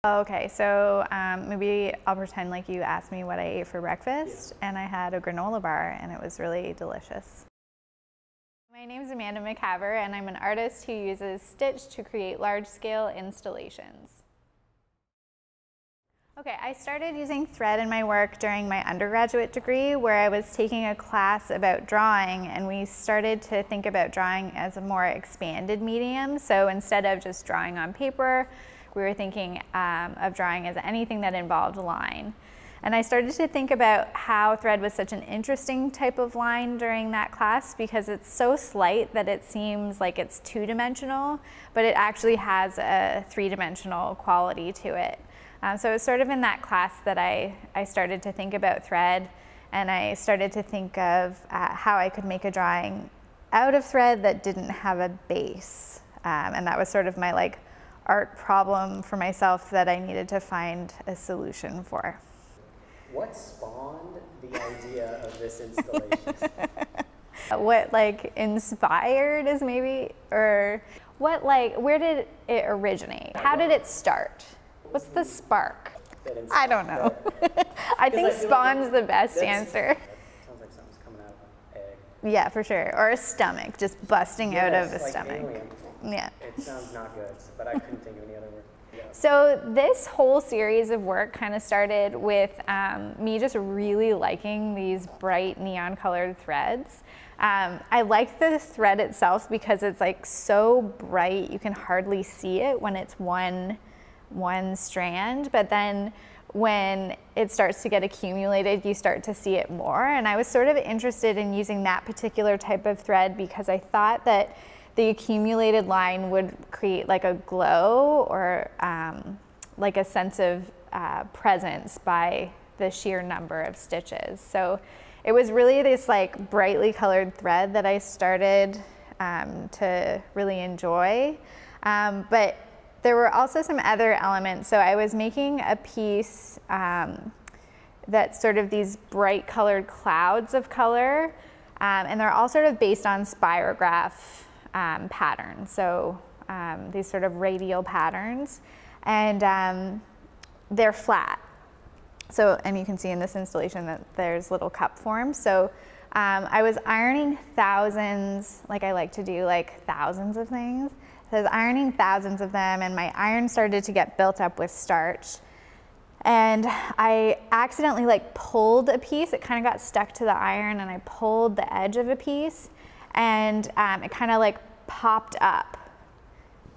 Okay, so maybe I'll pretend like you asked me what I ate for breakfast, and I had a granola bar, and it was really delicious. My name is Amanda McCavour, and I'm an artist who uses stitch to create large-scale installations. Okay, I started using thread in my work during my undergraduate degree, where I was taking a class about drawing, and we started to think about drawing as a more expanded medium. So instead of just drawing on paper, we were thinking of drawing as anything that involved line. And I started to think about how thread was such an interesting type of line during that class, because it's so slight that it seems like it's two-dimensional, but it actually has a three-dimensional quality to it. So it was sort of in that class that I started to think about thread, and I started to think of how I could make a drawing out of thread that didn't have a base. And that was sort of my art problem for myself that I needed to find a solution for. What spawned the idea of this installation? What inspired is maybe, or what where did it originate? How did it start? What's the spark? I don't know. I think spawn's the best answer. Sounds like something's coming out of an egg. Yeah, for sure. Or a stomach, just busting out of the stomach. Alien. Yeah. It sounds not good, but I couldn't think of any other word. Yeah. So this whole series of work kind of started with me just really liking these bright neon colored threads. I like the thread itself because it's so bright you can hardly see it when it's one strand, but then when it starts to get accumulated, you start to see it more. And I was sort of interested in using that particular type of thread because I thought that the accumulated line would create a glow or a sense of presence by the sheer number of stitches. So it was really this brightly colored thread that I started to really enjoy. But there were also some other elements. So I was making a piece that's sort of these bright colored clouds of color, and they're all sort of based on spirograph patterns. So these sort of radial patterns, and they're flat. So, and you can see in this installation that there's little cup forms. So I was ironing thousands, I like to do thousands of things. So I was ironing thousands of them, and my iron started to get built up with starch. And I accidentally pulled a piece. It kind of got stuck to the iron, and I pulled the edge of a piece, and it kind of popped up.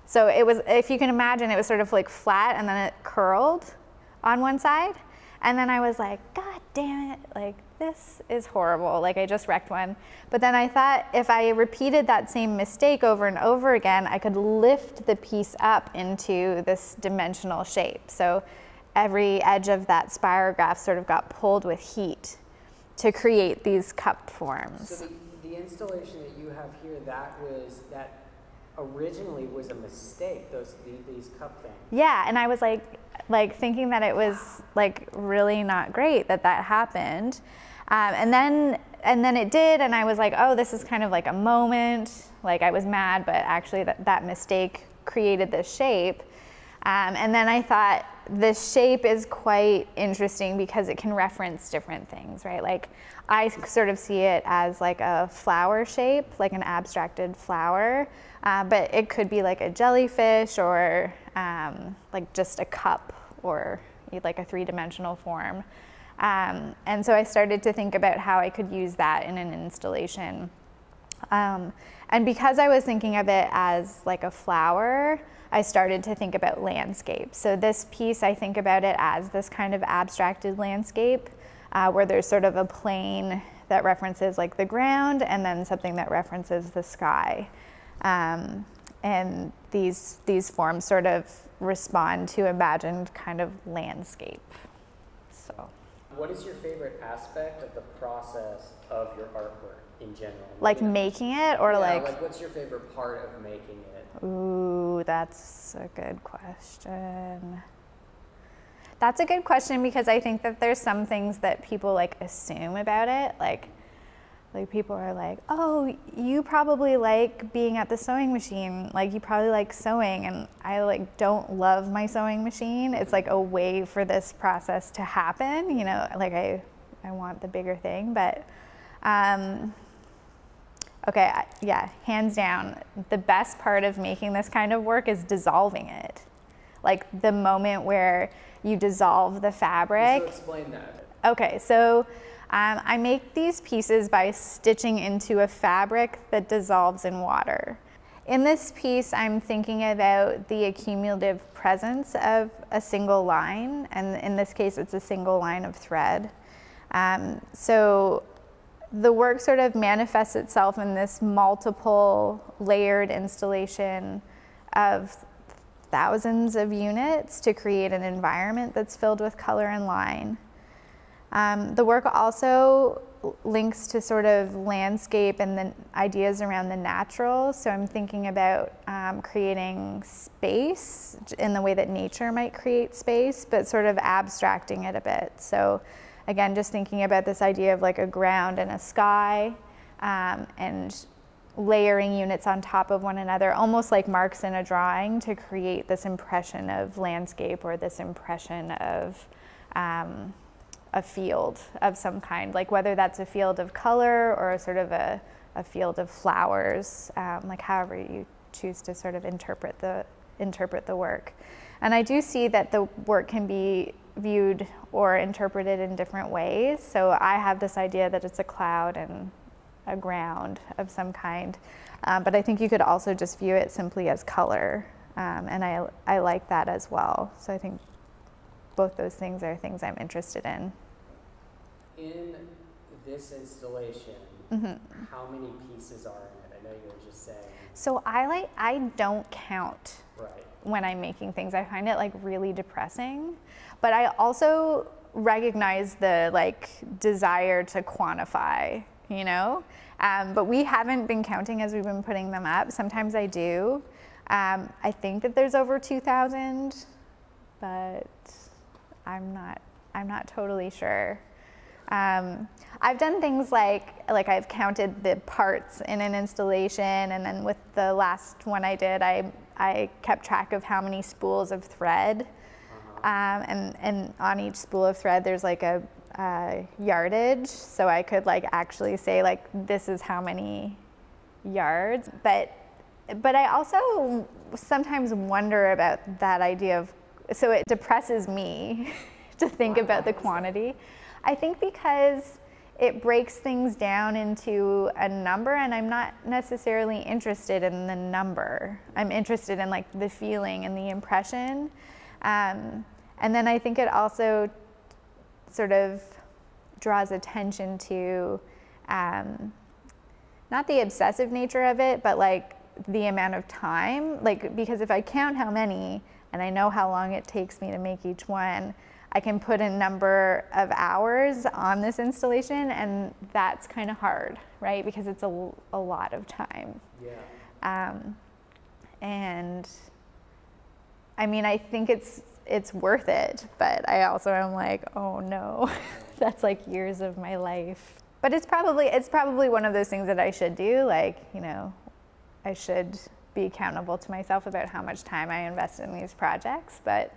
So it was, if you can imagine, it was sort of flat, and then it curled on one side. And then I was like, God damn it, this is horrible. I just wrecked one. But then I thought if I repeated that same mistake over and over again, I could lift the piece up into this dimensional shape. So every edge of that spirograph sort of got pulled with heat to create these cup forms. So the installation that you have here, that originally was a mistake, these cup things. Yeah, and I was thinking that it was really not great that happened. And then it did, and I was like, oh, this is kind of a moment. I was mad, but actually that mistake created this shape. And then I thought this shape is quite interesting because it can reference different things, right? I sort of see it as a flower shape, an abstracted flower, but it could be a jellyfish or just a cup or a three-dimensional form. And so I started to think about how I could use that in an installation. And because I was thinking of it as a flower, I started to think about landscape. So this piece, I think about it as this kind of abstracted landscape where there's sort of a plane that references the ground and then something that references the sky. And these forms sort of respond to imagined kind of landscape. So. What is your favorite aspect of the process of your artwork in general? Making it, or what's your favorite part of making it? Ooh, that's a good question. That's a good question because I think that there's some things that people assume about it. Like people are like, oh, you probably like being at the sewing machine. Like you probably like sewing, and I like don't love my sewing machine. It's like a way for this process to happen, you know, like I want the bigger thing, but okay, yeah, hands down, the best part of making this kind of work is dissolving it. Like the moment where you dissolve the fabric. So explain that. Okay, so I make these pieces by stitching into a fabric that dissolves in water. In this piece, I'm thinking about the accumulative presence of a single line, and in this case, it's a single line of thread. So the work sort of manifests itself in this multiple layered installation of thousands of units to create an environment that's filled with color and line. The work also links to sort of landscape and the ideas around the natural. So I'm thinking about creating space in the way that nature might create space, but sort of abstracting it a bit. So again, just thinking about this idea of like a ground and a sky, and layering units on top of one another, almost like marks in a drawing, to create this impression of landscape or this impression of a field of some kind, like whether that's a field of color or sort of a field of flowers, like however you choose to sort of interpret the work. And I do see that the work can be viewed or interpreted in different ways. So I have this idea that it's a cloud and a ground of some kind, but I think you could also just view it simply as color, and I like that as well. So I think both those things are things I'm interested in. In this installation, how many pieces are in it? I know you were just saying. So I don't count Right. when I'm making things. I find it like really depressing, but I also recognize the like desire to quantify, you know? But we haven't been counting as we've been putting them up. Sometimes I do. I think that there's over 2,000, but I'm not totally sure. I've done things like I've counted the parts in an installation, and then with the last one I did, I kept track of how many spools of thread, and on each spool of thread there's like a yardage, so I could like actually say like this is how many yards. But I also sometimes wonder about that idea of, so it depresses me to think about the quantity. I think because it breaks things down into a number, and I'm not necessarily interested in the number. I'm interested in like the feeling and the impression. And then I think it also sort of draws attention to not the obsessive nature of it, but like the amount of time. Like, because if I count how many and I know how long it takes me to make each one, I can put a number of hours on this installation, and that's kind of hard, right? Because it's a lot of time. Yeah. And I mean, I think it's worth it, but I also am like, oh no, that's like years of my life. But it's probably one of those things that I should do. Like, you know, I should be accountable to myself about how much time I invest in these projects. But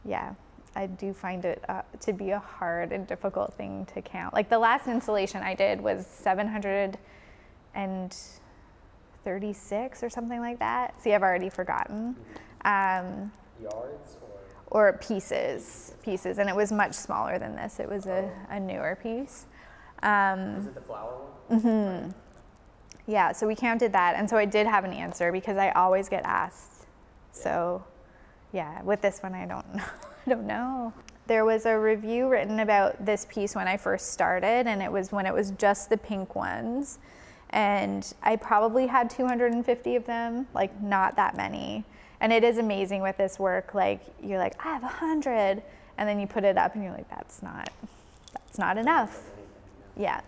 yeah, I do find it to be a hard and difficult thing to count. Like the last installation I did was 736 or something like that. See, I've already forgotten. Yards or pieces, and it was much smaller than this. It was a newer piece. Is it the flower one? Mm-hmm. Right. Yeah, so we counted that, and so I did have an answer because I always get asked. Yeah. So yeah, with this one I don't know. There was a review written about this piece when I first started, and it was when it was just the pink ones, and I probably had 250 of them, like not that many. And it is amazing with this work, like you're like, I have 100, and then you put it up and you're like, that's not enough. Yeah.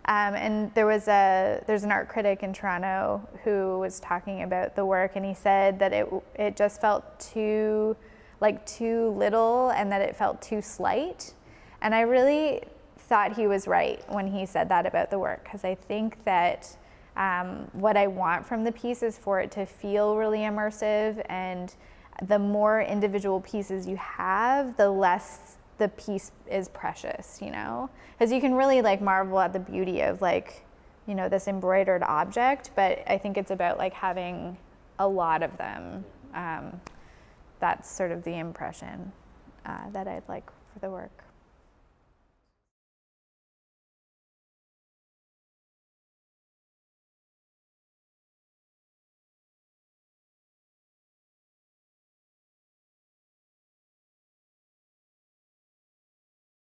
And there's an art critic in Toronto who was talking about the work, and he said that it just felt too little, and that it felt too slight. And I really thought he was right when he said that about the work, because I think that what I want from the piece is for it to feel really immersive, and the more individual pieces you have, the less the piece is precious, you know? Because you can really like marvel at the beauty of like, you know, this embroidered object, but I think it's about like having a lot of them. That's sort of the impression that I'd like for the work.